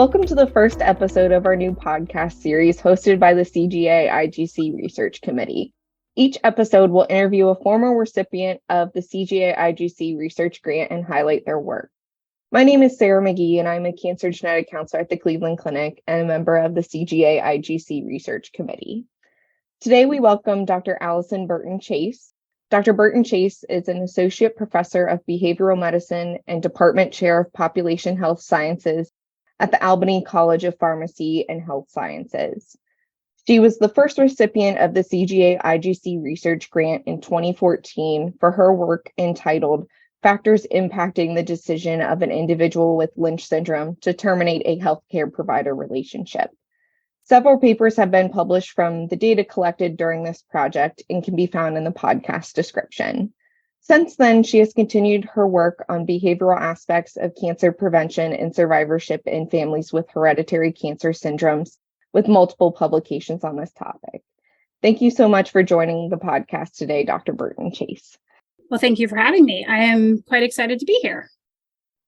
Welcome to the first episode of our new podcast series hosted by the CGA-IGC Research Committee. Each episode will interview a former recipient of the CGA-IGC Research Grant and highlight their work. My name is Sarah McGee, and I'm a cancer genetic counselor at the Cleveland Clinic and a member of the CGA-IGC Research Committee. Today, we welcome Dr. Allison Burton-Chase. Dr. Burton-Chase is an associate professor of behavioral medicine and department chair of population health sciences at the Albany College of Pharmacy and Health Sciences. She was the first recipient of the CGA-IGC Research Grant in 2014 for her work entitled Factors Impacting the Decision of an Individual with Lynch Syndrome to Terminate a Healthcare Provider Relationship. Several papers have been published from the data collected during this project and can be found in the podcast description. Since then, she has continued her work on behavioral aspects of cancer prevention and survivorship in families with hereditary cancer syndromes, with multiple publications on this topic. Thank you so much for joining the podcast today, Dr. Burton-Chase. Well, thank you for having me. I am quite excited to be here.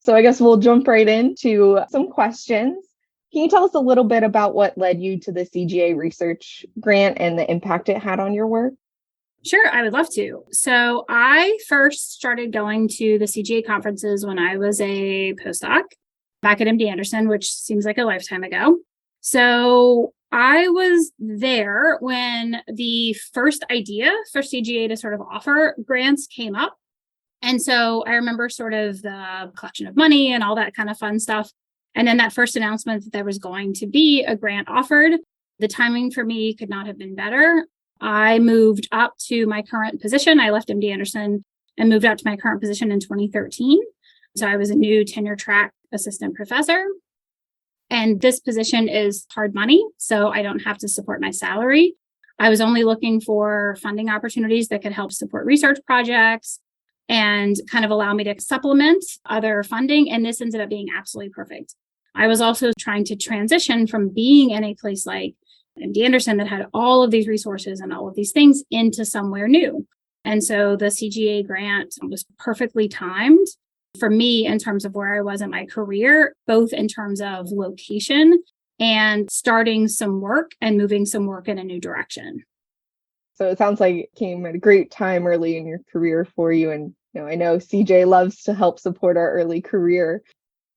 So I guess we'll jump right into some questions. Can you tell us a little bit about what led you to the CGA Research Grant and the impact it had on your work? Sure, I would love to. So I first started going to the CGA conferences when I was a postdoc back at MD Anderson, which seems like a lifetime ago. So I was there when the first idea for CGA to sort of offer grants came up. And so I remember sort of the collection of money and all that kind of fun stuff. And then that first announcement that there was going to be a grant offered, the timing for me could not have been better. I moved up to my current position. I left MD Anderson and moved up to my current position in 2013. So I was a new tenure track assistant professor. And this position is hard money, so I don't have to support my salary. I was only looking for funding opportunities that could help support research projects and kind of allow me to supplement other funding. And this ended up being absolutely perfect. I was also trying to transition from being in a place like MD Anderson that had all of these resources and all of these things into somewhere new. And so the CGA grant was perfectly timed for me in terms of where I was in my career, both in terms of location and starting some work and moving some work in a new direction. So it sounds like it came at a great time early in your career for you. And I know CJ loves to help support our early career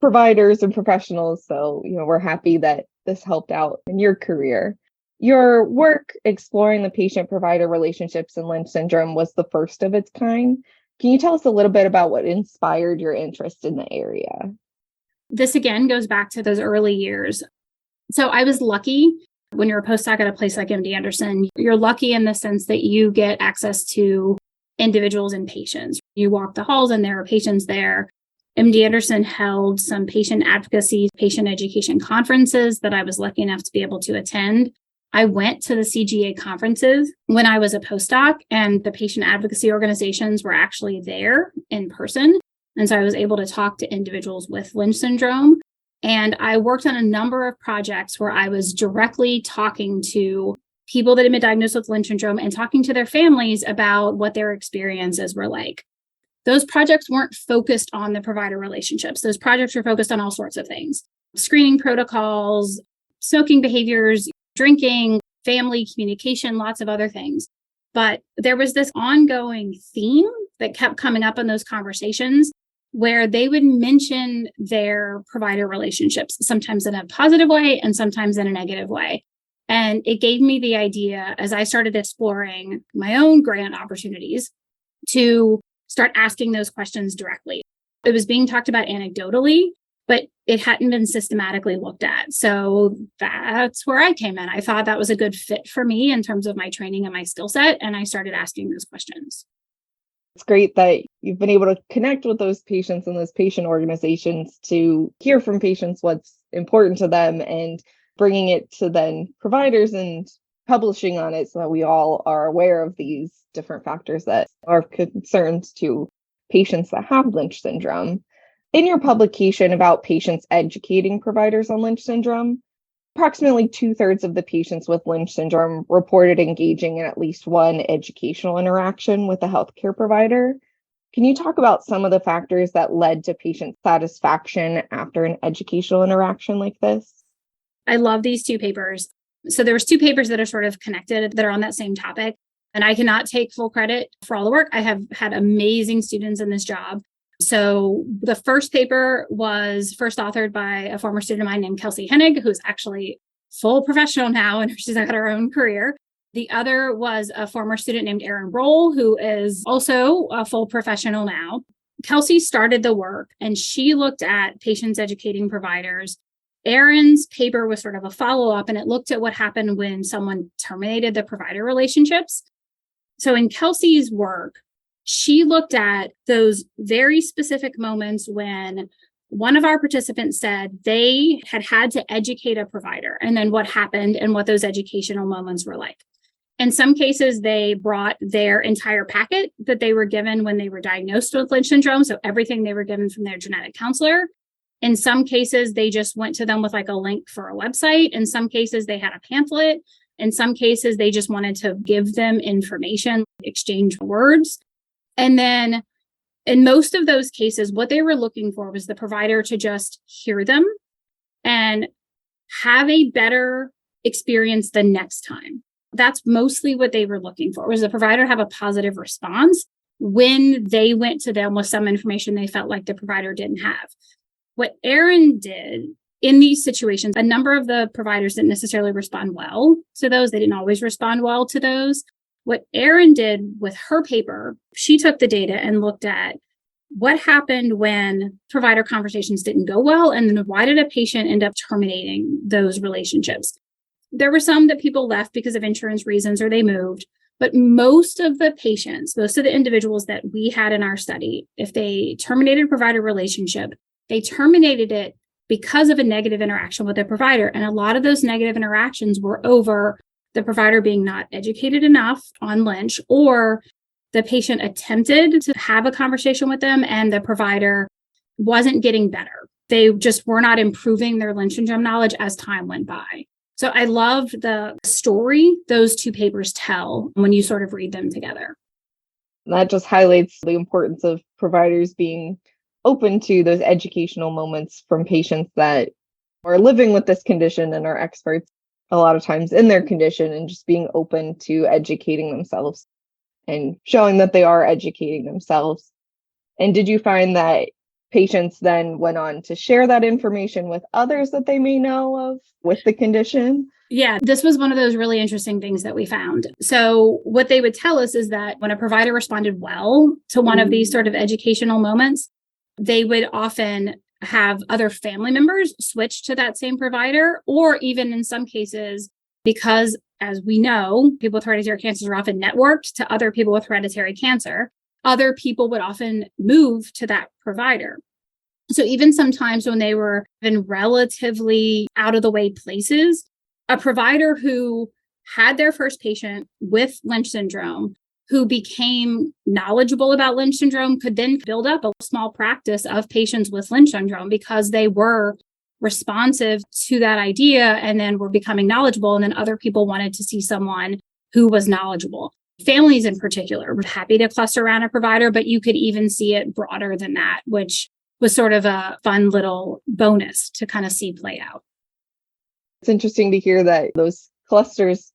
providers and professionals. So, we're happy that this helped out in your career. Your work exploring the patient-provider relationships in Lynch syndrome was the first of its kind. Can you tell us a little bit about what inspired your interest in the area? This again goes back to those early years. So I was lucky when you're a postdoc at a place like MD Anderson. You're lucky in the sense that you get access to individuals and patients. You walk the halls and there are patients there. MD Anderson held some patient advocacy, patient education conferences that I was lucky enough to be able to attend. I went to the CGA conferences when I was a postdoc, and the patient advocacy organizations were actually there in person. And so I was able to talk to individuals with Lynch syndrome. And I worked on a number of projects where I was directly talking to people that had been diagnosed with Lynch syndrome and talking to their families about what their experiences were like. Those projects weren't focused on the provider relationships. Those projects were focused on all sorts of things: screening protocols, smoking behaviors, drinking, family communication, lots of other things. But there was this ongoing theme that kept coming up in those conversations where they would mention their provider relationships, sometimes in a positive way and sometimes in a negative way. And it gave me the idea, as I started exploring my own grant opportunities, to start asking those questions directly. It was being talked about anecdotally, but it hadn't been systematically looked at. So that's where I came in. I thought that was a good fit for me in terms of my training and my skill set, and I started asking those questions. It's great that you've been able to connect with those patients and those patient organizations to hear from patients what's important to them and bringing it to then providers and publishing on it so that we all are aware of these different factors that are concerns to patients that have Lynch syndrome. In your publication about patients educating providers on Lynch syndrome, approximately 2/3 of the patients with Lynch syndrome reported engaging in at least one educational interaction with a healthcare provider. Can you talk about some of the factors that led to patient satisfaction after an educational interaction like this? I love these two papers. So there's two papers that are sort of connected that are on that same topic. And I cannot take full credit for all the work. I have had amazing students in this job. So the first paper was first authored by a former student of mine named Kelsey Hennig, who's actually full professional now, and she's got her own career. The other was a former student named Erin Roll, who is also a full professional now. Kelsey started the work and she looked at patients educating providers. Erin's paper was sort of a follow-up, and it looked at what happened when someone terminated the provider relationships. So in Kelsey's work, she looked at those very specific moments when one of our participants said they had to educate a provider, and then what happened and what those educational moments were like. In some cases, they brought their entire packet that they were given when they were diagnosed with Lynch syndrome, so everything they were given from their genetic counselor. In some cases, they just went to them with like a link for a website. In some cases, they had a pamphlet. In some cases, they just wanted to give them information, exchange words. And then in most of those cases, what they were looking for was the provider to just hear them and have a better experience the next time. That's mostly what they were looking for, was the provider to have a positive response when they went to them with some information they felt like the provider didn't have. What Erin did in these situations, a number of the providers didn't necessarily respond well to those. They didn't always respond well to those. What Erin did with her paper, she took the data and looked at what happened when provider conversations didn't go well, and then why did a patient end up terminating those relationships. There were some that people left because of insurance reasons or they moved, but most of the patients, most of the individuals that we had in our study, if they terminated a provider relationship, they terminated it because of a negative interaction with the provider. And a lot of those negative interactions were over the provider being not educated enough on Lynch, or the patient attempted to have a conversation with them and the provider wasn't getting better. They just were not improving their Lynch syndrome knowledge as time went by. So I loved the story those two papers tell when you sort of read them together. That just highlights the importance of providers being open to those educational moments from patients that are living with this condition and are experts a lot of times in their condition, and just being open to educating themselves and showing that they are educating themselves. And did you find that patients then went on to share that information with others that they may know of with the condition? Yeah, this was one of those really interesting things that we found. So what they would tell us is that when a provider responded well to one of these sort of educational moments, they would often have other family members switch to that same provider, or even in some cases, because as we know, people with hereditary cancers are often networked to other people with hereditary cancer. Other people would often move to that provider. So even sometimes when they were in relatively out of the way places, a provider who had their first patient with Lynch syndrome, who became knowledgeable about Lynch syndrome, could then build up a small practice of patients with Lynch syndrome because they were responsive to that idea and then were becoming knowledgeable. And then other people wanted to see someone who was knowledgeable. Families in particular were happy to cluster around a provider, but you could even see it broader than that, which was sort of a fun little bonus to kind of see play out. It's interesting to hear that those clusters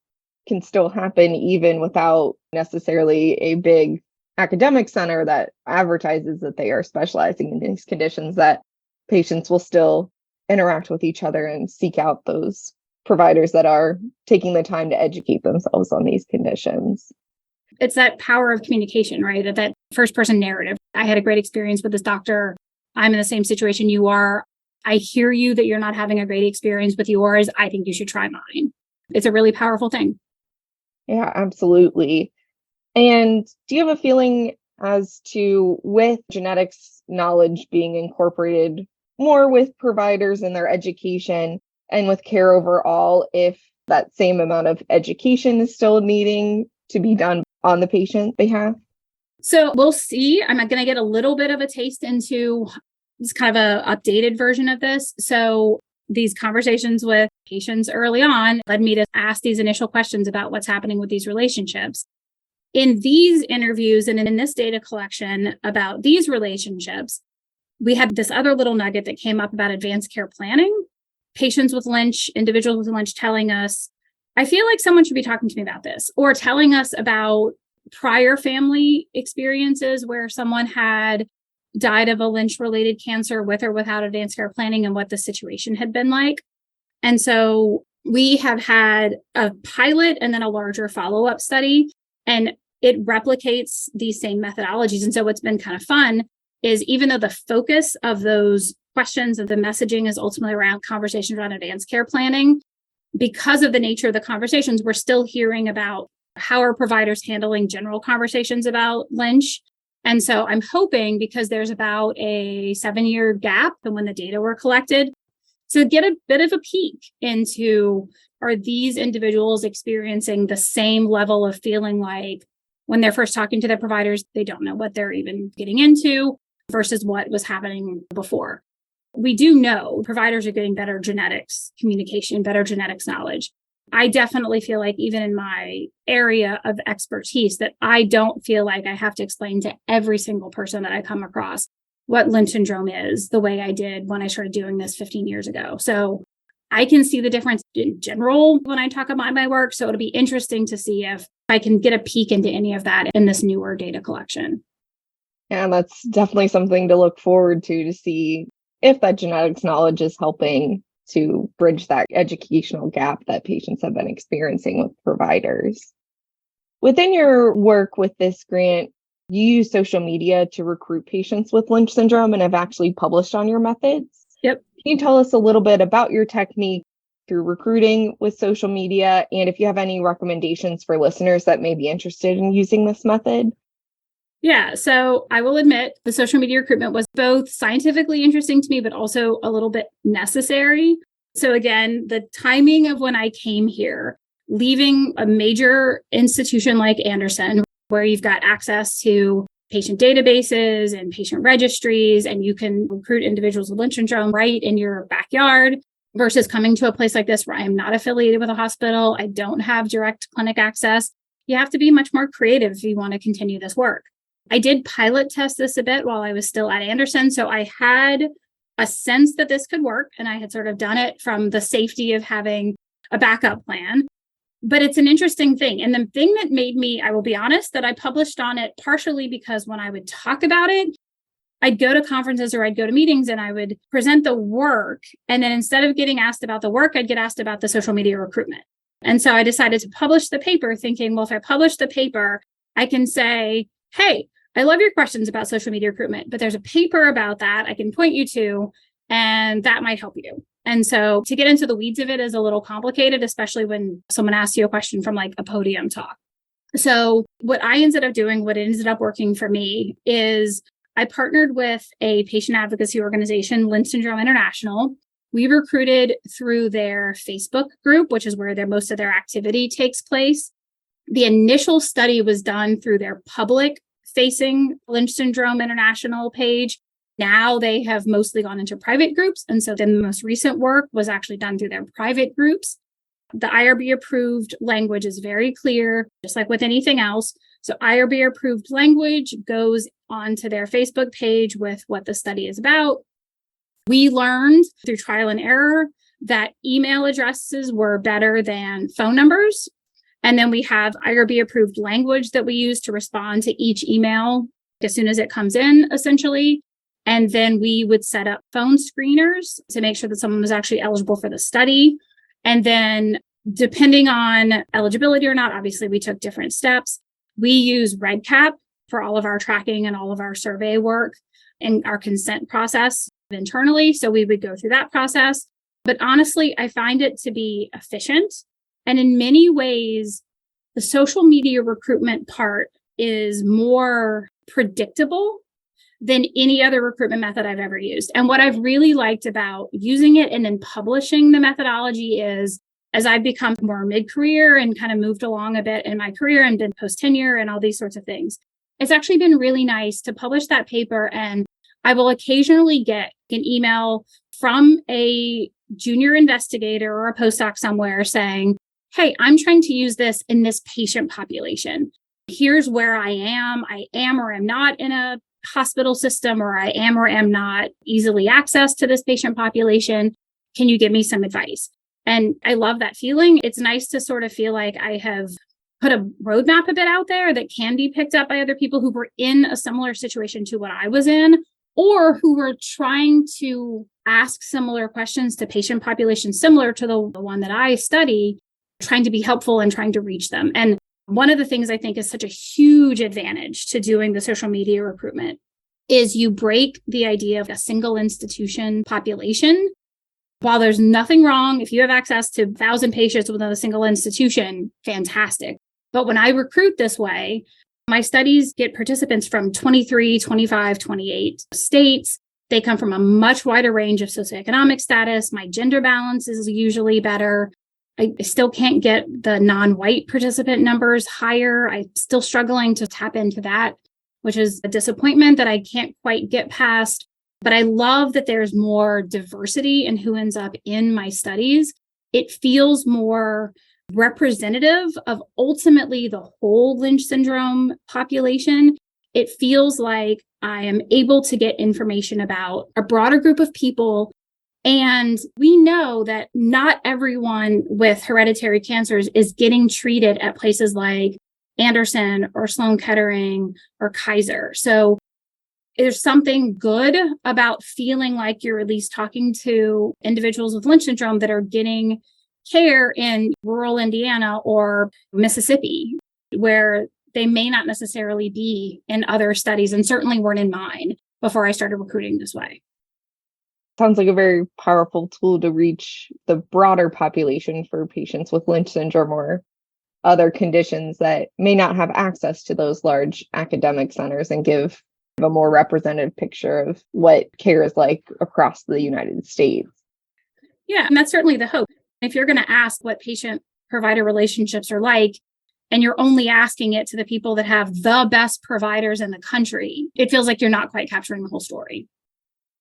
can still happen even without necessarily a big academic center that advertises that they are specializing in these conditions, that patients will still interact with each other and seek out those providers that are taking the time to educate themselves on these conditions. It's that power of communication, right? That first person narrative. I had a great experience with this doctor. I'm in the same situation you are. I hear you that you're not having a great experience with yours. I think you should try mine. It's a really powerful thing. Yeah, absolutely. And do you have a feeling as to, with genetics knowledge being incorporated more with providers in their education and with care overall, if that same amount of education is still needing to be done on the patient behalf? So we'll see. I'm going to get a little bit of a taste into this kind of a updated version of this. So these conversations with patients early on led me to ask these initial questions about what's happening with these relationships. in these interviews and in this data collection about these relationships, we had this other little nugget that came up about advanced care planning. Patients with Lynch, individuals with Lynch telling us, I feel like someone should be talking to me about this, or telling us about prior family experiences where someone had died of a Lynch-related cancer with or without advanced care planning and what the situation had been like. And so we have had a pilot and then a larger follow-up study, and it replicates these same methodologies. And so what's been kind of fun is even though the focus of those questions of the messaging is ultimately around conversations around advanced care planning, because of the nature of the conversations, we're still hearing about how are providers handling general conversations about Lynch. And so I'm hoping, because there's about a 7-year gap from when the data were collected, to get a bit of a peek into, are these individuals experiencing the same level of feeling like when they're first talking to their providers, they don't know what they're even getting into versus what was happening before. We do know providers are getting better genetics communication, better genetics knowledge. I definitely feel like even in my area of expertise that I don't feel like I have to explain to every single person that I come across what Lynch syndrome is the way I did when I started doing this 15 years ago. So I can see the difference in general when I talk about my work. So it'll be interesting to see if I can get a peek into any of that in this newer data collection. Yeah, that's definitely something to look forward to see if that genetics knowledge is helping to bridge that educational gap that patients have been experiencing with providers. Within your work with this grant, you use social media to recruit patients with Lynch syndrome and have actually published on your methods. Yep. Can you tell us a little bit about your technique through recruiting with social media, and if you have any recommendations for listeners that may be interested in using this method? Yeah, so I will admit the social media recruitment was both scientifically interesting to me, but also a little bit necessary. So again, the timing of when I came here, leaving a major institution like Anderson, where you've got access to patient databases and patient registries, and you can recruit individuals with Lynch syndrome right in your backyard, versus coming to a place like this where I am not affiliated with a hospital, I don't have direct clinic access. You have to be much more creative if you want to continue this work. I did pilot test this a bit while I was still at Anderson. So I had a sense that this could work, and I had sort of done it from the safety of having a backup plan. But it's an interesting thing. And the thing that made me, I will be honest, that I published on it partially because when I would talk about it, I'd go to conferences or I'd go to meetings and I would present the work. And then instead of getting asked about the work, I'd get asked about the social media recruitment. And so I decided to publish the paper thinking, well, if I publish the paper, I can say, hey, I love your questions about social media recruitment, but there's a paper about that I can point you to, and that might help you. And so to get into the weeds of it is a little complicated, especially when someone asks you a question from like a podium talk. So what I ended up doing, what ended up working for me is I partnered with a patient advocacy organization, Lynch Syndrome International. We recruited through their Facebook group, which is where most of their activity takes place. The initial study was done through their public-facing Lynch Syndrome International page. Now they have mostly gone into private groups. And so then the most recent work was actually done through their private groups. The IRB approved language is very clear, just like with anything else. So IRB approved language goes onto their Facebook page with what the study is about. We learned through trial and error that email addresses were better than phone numbers. And then we have IRB approved language that we use to respond to each email as soon as it comes in, essentially. And then we would set up phone screeners to make sure that someone was actually eligible for the study. And then depending on eligibility or not, obviously we took different steps. We use REDCap for all of our tracking and all of our survey work and our consent process internally. So we would go through that process. But honestly, I find it to be efficient. And in many ways, the social media recruitment part is more predictable than any other recruitment method I've ever used. And what I've really liked about using it and then publishing the methodology is, as I've become more mid-career and kind of moved along a bit in my career and been post-tenure and all these sorts of things, it's actually been really nice to publish that paper. And I will occasionally get an email from a junior investigator or a postdoc somewhere saying, hey, I'm trying to use this in this patient population. here's where I am or am not in a hospital system, or I am or am not easily accessed to this patient population. Can you give me some advice? And I love that feeling. It's nice to sort of feel like I have put a roadmap a bit out there that can be picked up by other people who were in a similar situation to what I was in, or who were trying to ask similar questions to patient populations similar to the one that I study, trying to be helpful and trying to reach them. And one of the things I think is such a huge advantage to doing the social media recruitment is you break the idea of a single institution population. While there's nothing wrong, if you have access to 1,000 patients within a single institution, fantastic. But when I recruit this way, my studies get participants from 23, 25, 28 states. They come from a much wider range of socioeconomic status. My gender balance is usually better. I still can't get the non-white participant numbers higher. I'm still struggling to tap into that, which is a disappointment that I can't quite get past. But I love that there's more diversity in who ends up in my studies. It feels more representative of ultimately the whole Lynch syndrome population. It feels like I am able to get information about a broader group of people. And we know that not everyone with hereditary cancers is getting treated at places like Anderson or Sloan Kettering or Kaiser. So there's something good about feeling like you're at least talking to individuals with Lynch syndrome that are getting care in rural Indiana or Mississippi, where they may not necessarily be in other studies, and certainly weren't in mine before I started recruiting this way. Sounds like a very powerful tool to reach the broader population for patients with Lynch syndrome or other conditions that may not have access to those large academic centers, and give a more representative picture of what care is like across the United States. Yeah, and that's certainly the hope. If you're going to ask what patient-provider relationships are like, and you're only asking it to the people that have the best providers in the country, it feels like you're not quite capturing the whole story.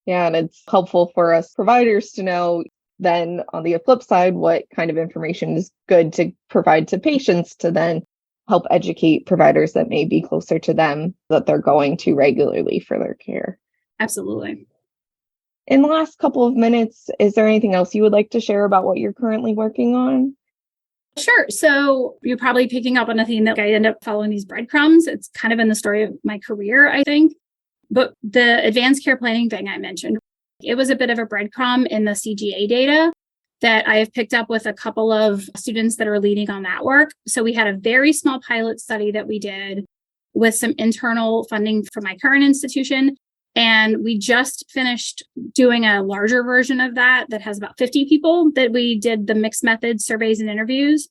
Yeah, and it's helpful for us providers to know then on the flip side, what kind of information is good to provide to patients to then help educate providers that may be closer to them that they're going to regularly for their care. Absolutely. In the last couple of minutes, is there anything else you would like to share about what you're currently working on? Sure. So you're probably picking up on a theme that I end up following these breadcrumbs. It's kind of in the story of my career, I think. But the advanced care planning thing I mentioned, it was a bit of a breadcrumb in the CGA data that I have picked up with a couple of students that are leading on that work. So we had a very small pilot study that we did with some internal funding from my current institution. And we just finished doing a larger version of that has about 50 people that we did the mixed methods surveys and interviews.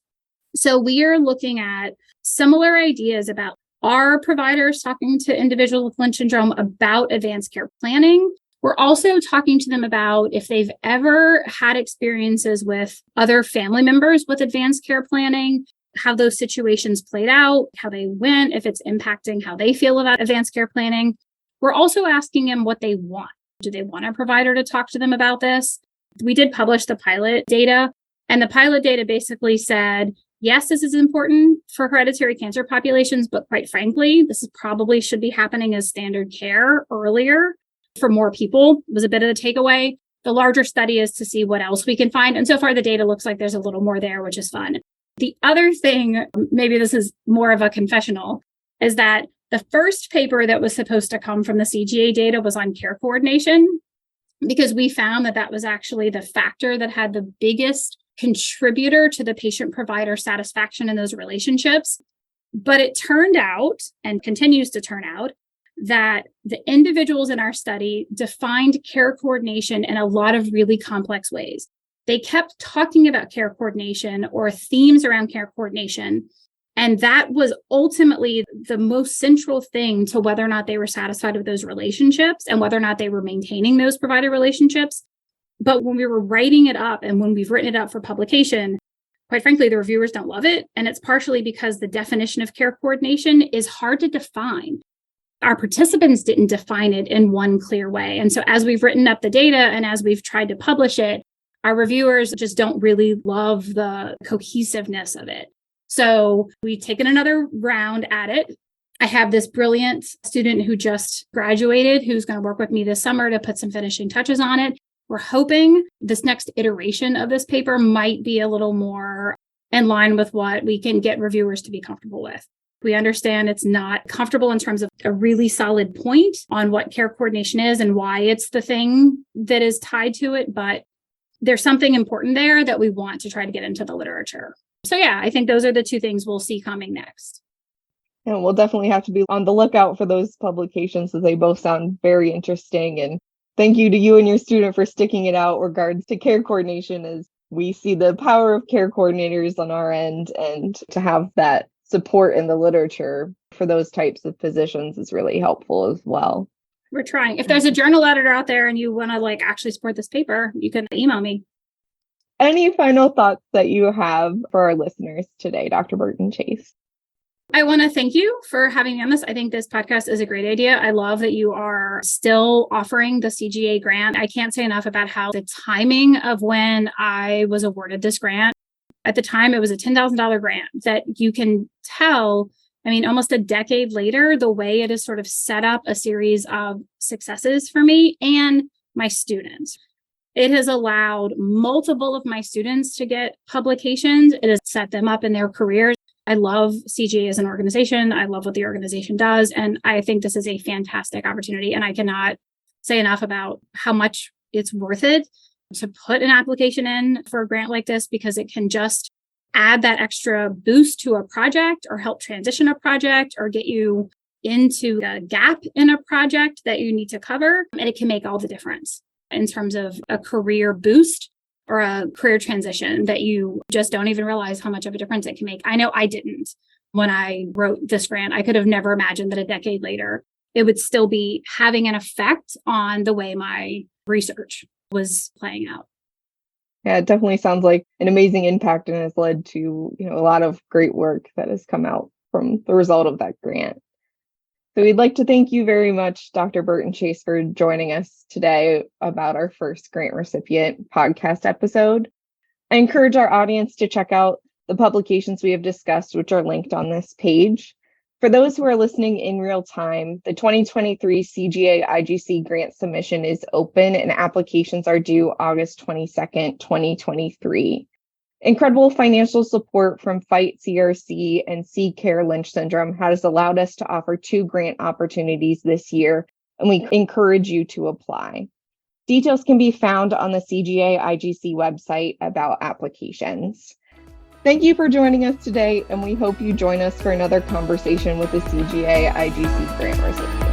So we are looking at similar ideas about our providers talking to individuals with Lynch syndrome about advanced care planning. We're also talking to them about if they've ever had experiences with other family members with advanced care planning, how those situations played out, how they went, if it's impacting how they feel about advanced care planning. We're also asking them what they want. Do they want a provider to talk to them about this? We did publish the pilot data, and the pilot data basically said, yes, this is important for hereditary cancer populations, but quite frankly, this is probably should be happening as standard care earlier for more people, was a bit of the takeaway. The larger study is to see what else we can find. And so far, the data looks like there's a little more there, which is fun. The other thing, maybe this is more of a confessional, is that the first paper that was supposed to come from the CGA data was on care coordination, because we found that was actually the factor that had the biggest contributor to the patient-provider satisfaction in those relationships. But it turned out, and continues to turn out, that the individuals in our study defined care coordination in a lot of really complex ways. They kept talking about care coordination or themes around care coordination. And that was ultimately the most central thing to whether or not they were satisfied with those relationships and whether or not they were maintaining those provider relationships. But when we were writing it up and when we've written it up for publication, quite frankly, the reviewers don't love it. And it's partially because the definition of care coordination is hard to define. Our participants didn't define it in one clear way. And so as we've written up the data and as we've tried to publish it, our reviewers just don't really love the cohesiveness of it. So we've taken another round at it. I have this brilliant student who just graduated who's going to work with me this summer to put some finishing touches on it. We're hoping this next iteration of this paper might be a little more in line with what we can get reviewers to be comfortable with. We understand it's not comfortable in terms of a really solid point on what care coordination is and why it's the thing that is tied to it, but there's something important there that we want to try to get into the literature. So yeah, I think those are the two things we'll see coming next. And we'll definitely have to be on the lookout for those publications, as they both sound very interesting. And thank you to you and your student for sticking it out regards to care coordination, as we see the power of care coordinators on our end, and to have that support in the literature for those types of positions is really helpful as well. We're trying. If there's a journal editor out there and you want to actually support this paper, you can email me. Any final thoughts that you have for our listeners today, Dr. Burton-Chase? I want to thank you for having me on this. I think this podcast is a great idea. I love that you are still offering the CGA grant. I can't say enough about how the timing of when I was awarded this grant. At the time, it was a $10,000 grant that you can tell, almost a decade later, the way it has sort of set up a series of successes for me and my students. It has allowed multiple of my students to get publications. It has set them up in their careers. I love CGA as an organization. I love what the organization does. And I think this is a fantastic opportunity. And I cannot say enough about how much it's worth it to put an application in for a grant like this, because it can just add that extra boost to a project or help transition a project or get you into a gap in a project that you need to cover. And it can make all the difference in terms of a career boost or a career transition that you just don't even realize how much of a difference it can make. I know I didn't when I wrote this grant. I could have never imagined that a decade later, it would still be having an effect on the way my research was playing out. Yeah, it definitely sounds like an amazing impact, and has led to, a lot of great work that has come out from the result of that grant. So we'd like to thank you very much, Dr. Burton-Chase, for joining us today about our first grant recipient podcast episode. I encourage our audience to check out the publications we have discussed, which are linked on this page. For those who are listening in real time, the 2023 CGA-IGC grant submission is open and applications are due August 22nd, 2023. Incredible financial support from Fight CRC and See Care Lynch Syndrome has allowed us to offer 2 grant opportunities this year, and we encourage you to apply. Details can be found on the CGA-IGC website about applications. Thank you for joining us today, and we hope you join us for another conversation with the CGA-IGC grant recipient.